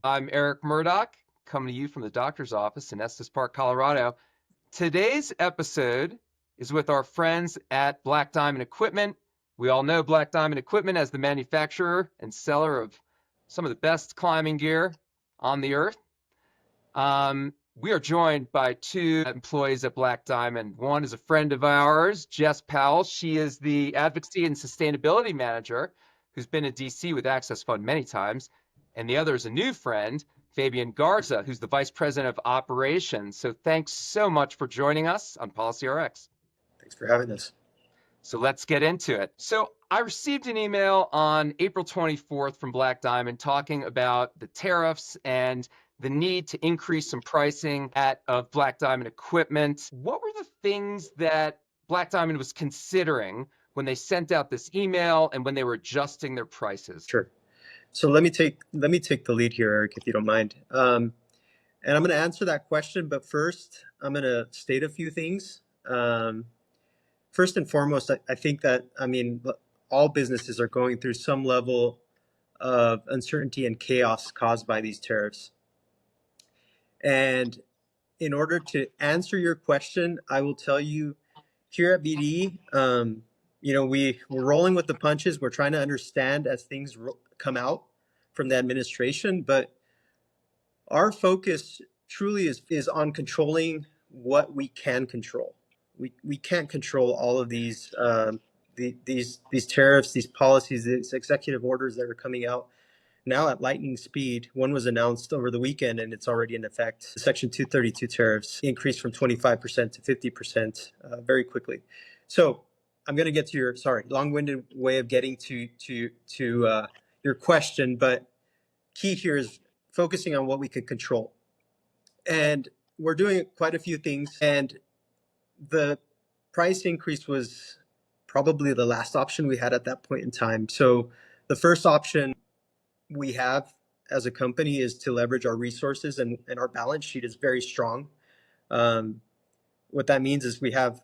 I'm Eric Murdoch, coming to you from the doctor's office in Estes Park, Colorado. Today's episode is with our friends at Black Diamond Equipment. We all know Black Diamond Equipment as the manufacturer and seller of some of the best climbing gear on the earth. We are joined by two employees at Black Diamond. One is a friend of ours, Jess Powell. She is the Advocacy and Sustainability Manager who's been in DC with Access Fund many times. And the other is a new friend, Fabian Garza, who's the Vice President of Operations. So thanks so much for joining us on Policy RX. Thanks for having us. So let's get into it. So I received an email on April 24th from Black Diamond talking about the tariffs and the need to increase some pricing of Black Diamond Equipment. What were the things that Black Diamond was considering when they sent out this email and when they were adjusting their prices? Sure. So let me take the lead here, Eric, if you don't mind. And I'm going to answer that question, but first I'm going to state a few things. First and foremost, I think that, all businesses are going through some level of uncertainty and chaos caused by these tariffs. And in order to answer your question, I will tell you here at BD, we're rolling with the punches. We're trying to understand as things come out from the administration, but our focus truly is on controlling what we can control. We can't control all of these tariffs, these policies, these executive orders that are coming out now at lightning speed. One was announced over the weekend and it's already in effect. The Section 232 tariffs increased from 25% to 50% very quickly. So I'm going to get to your, long-winded way of getting to your question, but key here is focusing on what we can control. And we're doing quite a few things. And the price increase was probably the last option we had at that point in time. So the first option we have as a company is to leverage our resources, and our balance sheet is very strong. What that means is we have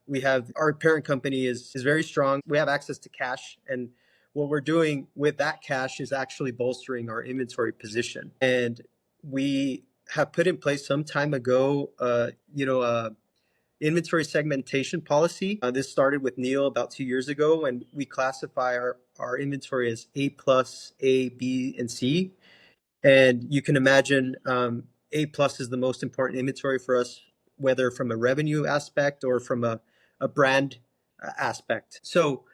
our parent company is very strong. We have access to cash, and what we're doing with that cash is actually bolstering our inventory position. And we have put in place some time ago, inventory segmentation policy. This started with Neil about 2 years ago, and we classify our inventory as A plus, A, B, and C. And you can imagine A plus is the most important inventory for us, whether from a revenue aspect or from a brand aspect. So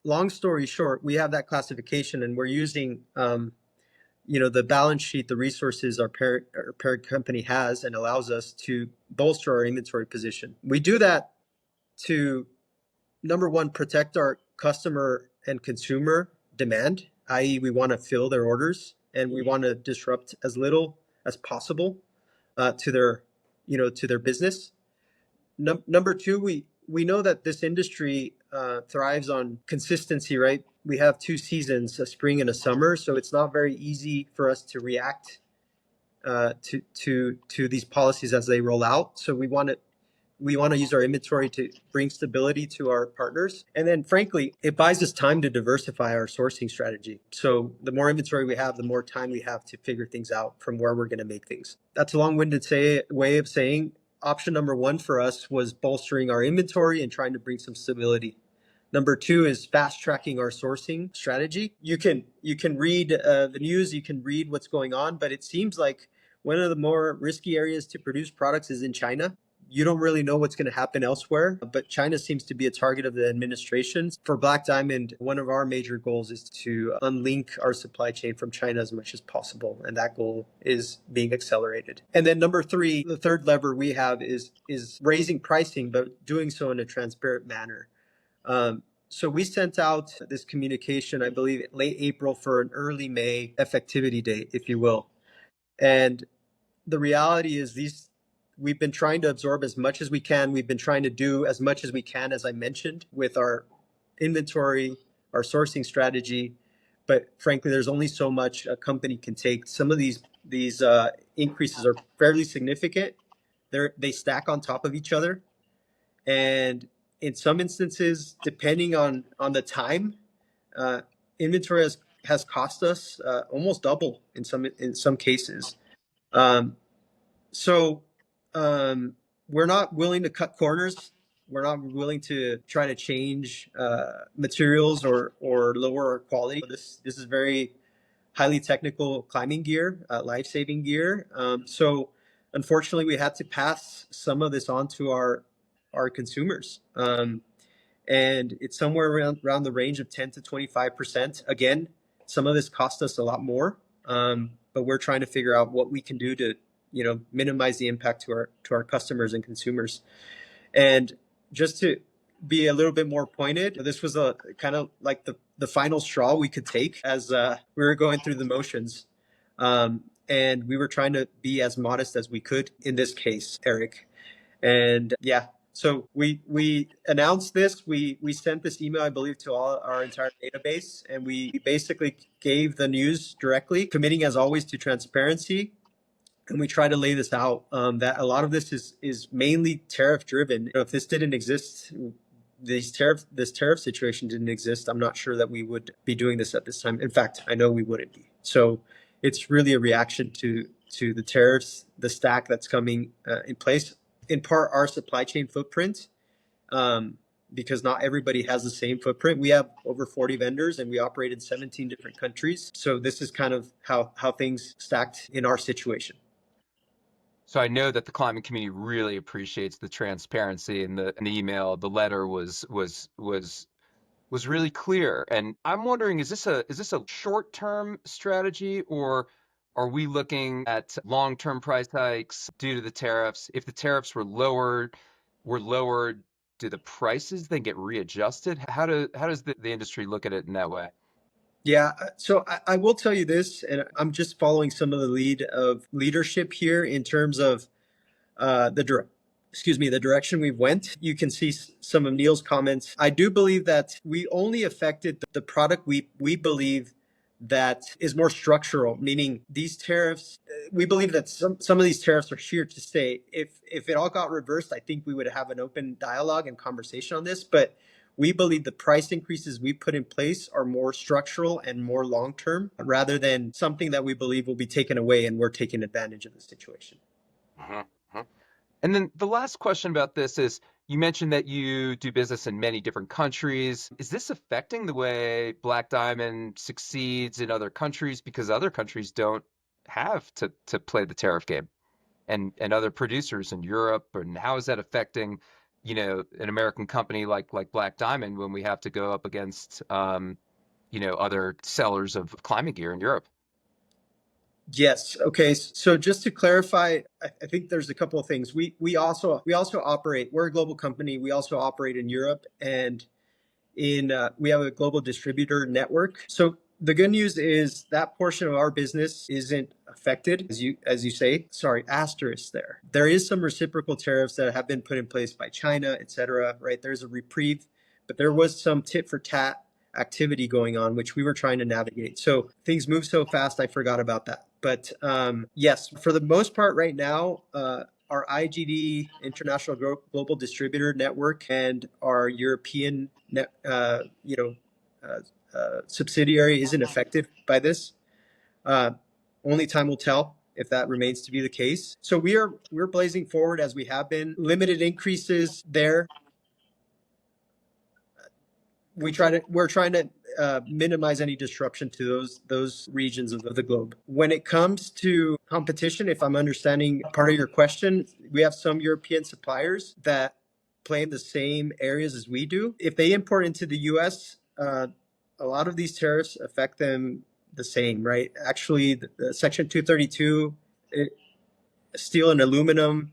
long story short, we have that classification, and we're using the balance sheet, the resources our parent company has, and allows us to bolster our inventory position. We do that to, number one, protect our customer and consumer demand, i.e. we want to fill their orders and we want to disrupt as little as possible to their business. Number two, we know that this industry thrives on consistency, right? We have 2 seasons, a spring and a summer, so it's not very easy for us to react to these policies as they roll out. So we want to use our inventory to bring stability to our partners. And then frankly, it buys us time to diversify our sourcing strategy. So the more inventory we have, the more time we have to figure things out from where we're going to make things. That's a long-winded way of saying option number one for us was bolstering our inventory and trying to bring some stability. Number two is fast tracking our sourcing strategy. You can read the news, you can read what's going on, but it seems like one of the more risky areas to produce products is in China. You don't really know what's going to happen elsewhere, but China seems to be a target of the administration. For Black Diamond, one of our major goals is to unlink our supply chain from China as much as possible, and that goal is being accelerated. And then number three, the third lever we have is raising pricing, but doing so in a transparent manner. So we sent out this communication, I believe, late April for an early May effectivity date, if you will. And the reality is we've been trying to absorb as much as we can. We've been trying to do as much as we can, as I mentioned, with our inventory, our sourcing strategy. But frankly, there's only so much a company can take. Some of these increases are fairly significant. They stack on top of each other. And in some instances, depending on the time, inventory has cost us almost double in some cases. Um, so we're not willing to cut corners. We're not willing to try to change materials or lower our quality. This is very highly technical climbing gear, life-saving gear. So unfortunately, we had to pass some of this on to our consumers. And it's somewhere around the range of 10 to 25%. Again, some of this cost us a lot more, but we're trying to figure out what we can do to, minimize the impact to our customers and consumers. And just to be a little bit more pointed, this was a kind of like the final straw we could take as we were going through the motions. And we were trying to be as modest as we could in this case, Eric. And yeah, so we announced this. We sent this email, I believe, to all our entire database, and we basically gave the news directly, committing as always to transparency. And we try to lay this out, that a lot of this is mainly tariff driven. If this didn't exist, this tariff situation didn't exist, I'm not sure that we would be doing this at this time. In fact, I know we wouldn't be. So it's really a reaction to the tariffs, the stack that's coming in place. In part, our supply chain footprint, because not everybody has the same footprint. We have over 40 vendors and we operate in 17 different countries. So this is kind of how things stacked in our situation. So I know that the climate community really appreciates the transparency, and the email, the letter was really clear. And I'm wondering, is this a short-term strategy, or are we looking at long-term price hikes due to the tariffs? If the tariffs were lowered, do the prices then get readjusted? How does the industry look at it in that way? Yeah, so I will tell you this, and I'm just following some of the lead of leadership here in terms of the direction we went. You can see some of Neil's comments. I do believe that we only affected the product we believe that is more structural, meaning these tariffs, we believe that some of these tariffs are here to stay. If it all got reversed, I think we would have an open dialogue and conversation on this, but we believe the price increases we put in place are more structural and more long-term rather than something that we believe will be taken away and we're taking advantage of the situation. Mhm, mhm. And then the last question about this is, you mentioned that you do business in many different countries. Is this affecting the way Black Diamond succeeds in other countries because other countries don't have to play the tariff game, and other producers in Europe? And how is that affecting, an American company like Black Diamond when we have to go up against, other sellers of climate gear in Europe? Yes. Okay. So just to clarify, I think there's a couple of things. We also operate. We're a global company. We also operate in Europe, and we have a global distributor network. So the good news is that portion of our business isn't affected, as you say. Sorry, asterisk there. There is some reciprocal tariffs that have been put in place by China, et cetera. Right? There's a reprieve, but there was some tit for tat activity going on, which we were trying to navigate. So things move so fast, I forgot about that. But yes, for the most part, right now, our IGD International Global Distributor Network and our European subsidiary isn't affected by this. Only time will tell if that remains to be the case. So we're blazing forward as we have been. Limited increases there. We're trying to minimize any disruption to those regions of the globe. When it comes to competition, if I'm understanding part of your question, we have some European suppliers that play in the same areas as we do. If they import into the U.S., a lot of these tariffs affect them the same, right? Actually, the Section 232, steel and aluminum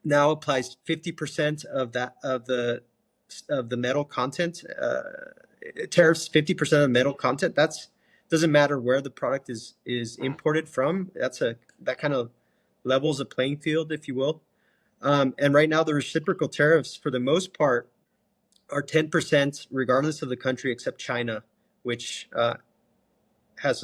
now applies 50% of the metal content. Tariffs 50% of metal content. That's doesn't matter where the product is imported from. That kind of levels a playing field, if you will. And right now, the reciprocal tariffs, for the most part, are 10%, regardless of the country, except China, which has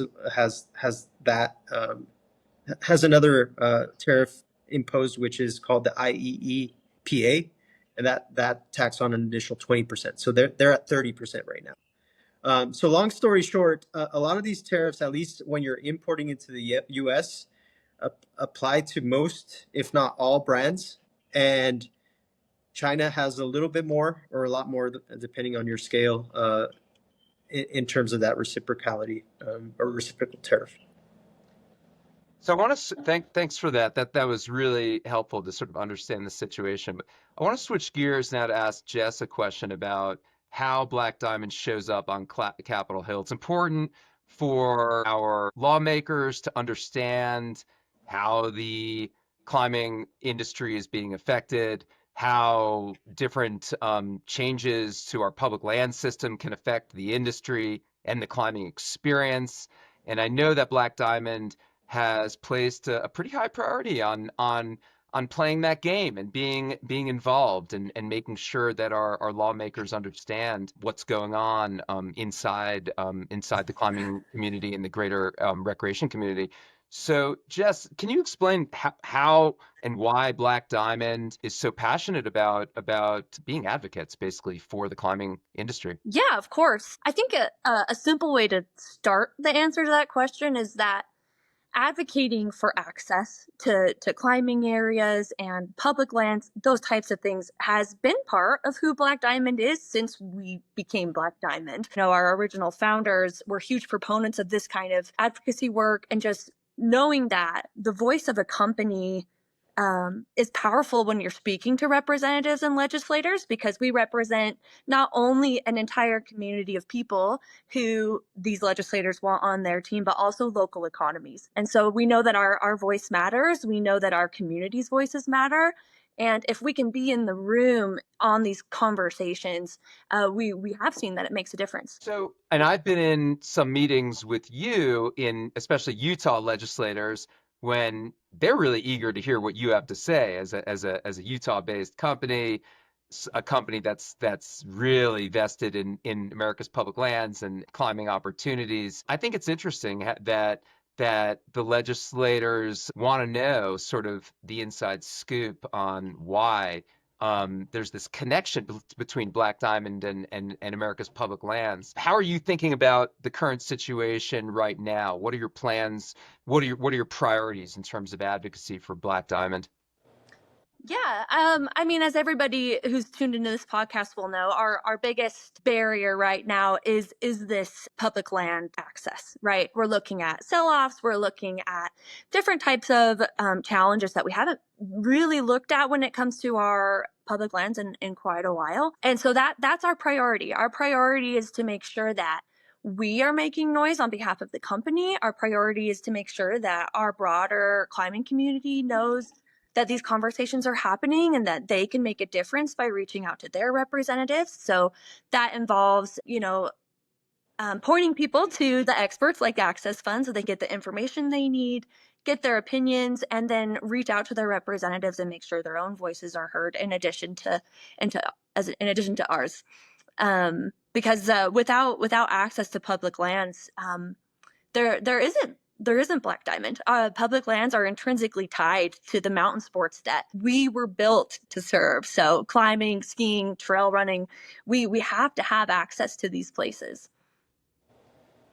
another tariff imposed, which is called the IEEPA, and that tax on an additional 20%. So they're at 30% right now. So long story short, a lot of these tariffs, at least when you're importing into the US, apply to most, if not all, brands. And China has a little bit more or a lot more, depending on your scale, in terms of that reciprocality, or reciprocal tariff. So I want to thanks for that. That was really helpful to sort of understand the situation. But I want to switch gears now to ask Jess a question about how Black Diamond shows up on Capitol Hill. It's important for our lawmakers to understand how the climbing industry is being affected, how different changes to our public land system can affect the industry and the climbing experience. And I know that Black Diamond has placed a pretty high priority on playing that game and being involved and making sure that our lawmakers understand what's going on inside the climbing community and the greater recreation community. So, Jess, can you explain how and why Black Diamond is so passionate about being advocates, basically, for the climbing industry? Yeah, of course. I think a simple way to start the answer to that question is that advocating for access to climbing areas and public lands, those types of things, has been part of who Black Diamond is since we became Black Diamond. You know, our original founders were huge proponents of this kind of advocacy work, and just knowing that the voice of a company is powerful when you're speaking to representatives and legislators, because we represent not only an entire community of people who these legislators want on their team, but also local economies. And so we know that our voice matters. We know that our community's voices matter. And if we can be in the room on these conversations, we have seen that it makes a difference. So, and I've been in some meetings with you, in especially Utah legislators, when they're really eager to hear what you have to say as a Utah-based company, a company that's really vested in America's public lands and climbing opportunities. I think it's interesting that the legislators want to know sort of the inside scoop on why there's this connection between Black Diamond and America's public lands. How are you thinking about the current situation right now? What are your plans? What are your priorities in terms of advocacy for Black Diamond? Yeah, I mean, as everybody who's tuned into this podcast will know, our biggest barrier right now is this public land access. Right, we're looking at sell-offs, we're looking at different types of challenges that we haven't really looked at when it comes to our public lands in quite a while, and so that's our priority. Our priority is to make sure that we are making noise on behalf of the company. Our priority is to make sure that our broader climbing community knows that these conversations are happening and that they can make a difference by reaching out to their representatives. So that involves, pointing people to the experts like Access Fund so they get the information they need, get their opinions, and then reach out to their representatives and make sure their own voices are heard in addition to ours. Because without access to public lands, there isn't Black Diamond. Public lands are intrinsically tied to the mountain sports that we were built to serve. So climbing, skiing, trail running, we have to have access to these places.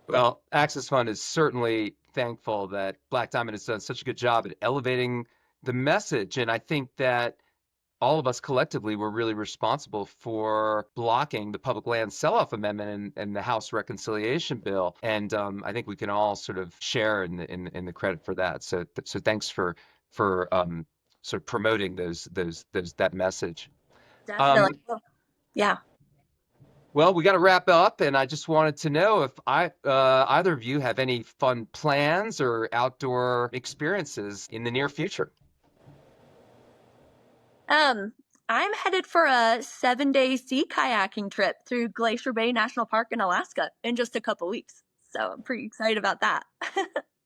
Well, Access Fund is certainly thankful that Black Diamond has done such a good job at elevating the message, and I think that all of us collectively were really responsible for blocking the public land sell-off amendment and the House reconciliation bill. And I think we can all sort of share in the credit for that. So thanks for sort of promoting that message. Definitely. Um, Yeah. well, we got to wrap up, and I just wanted to know if either of you have any fun plans or outdoor experiences in the near future. Um, I'm headed for a 7-day sea kayaking trip through Glacier Bay National Park in Alaska in just a couple weeks. So I'm pretty excited about that.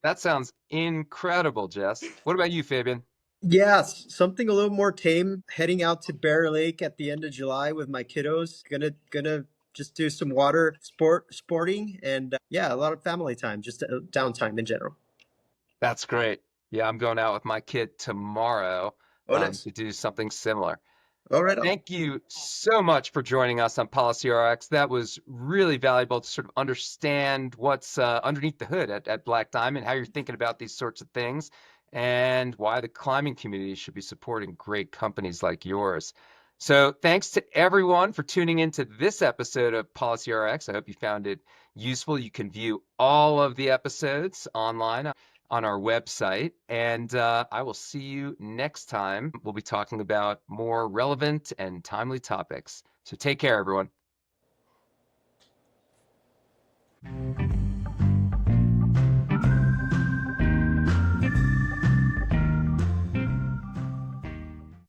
That sounds incredible, Jess. What about you, Fabian? Yes, something a little more tame. Heading out to Bear Lake at the end of July with my kiddos. Gonna just do some water sporting, and yeah, a lot of family time, just downtime in general. That's great. Yeah, I'm going out with my kid tomorrow Oh, nice. to do something similar. All right. Thank you so much for joining us on Policy RX. That was really valuable to sort of understand what's underneath the hood at Black Diamond, how you're thinking about these sorts of things, and why the climbing community should be supporting great companies like yours. So thanks to everyone for tuning into this episode of Policy RX. I hope you found it useful. You can view all of the episodes online on our website. And I will see you next time. We'll be talking about more relevant and timely topics. So take care, everyone.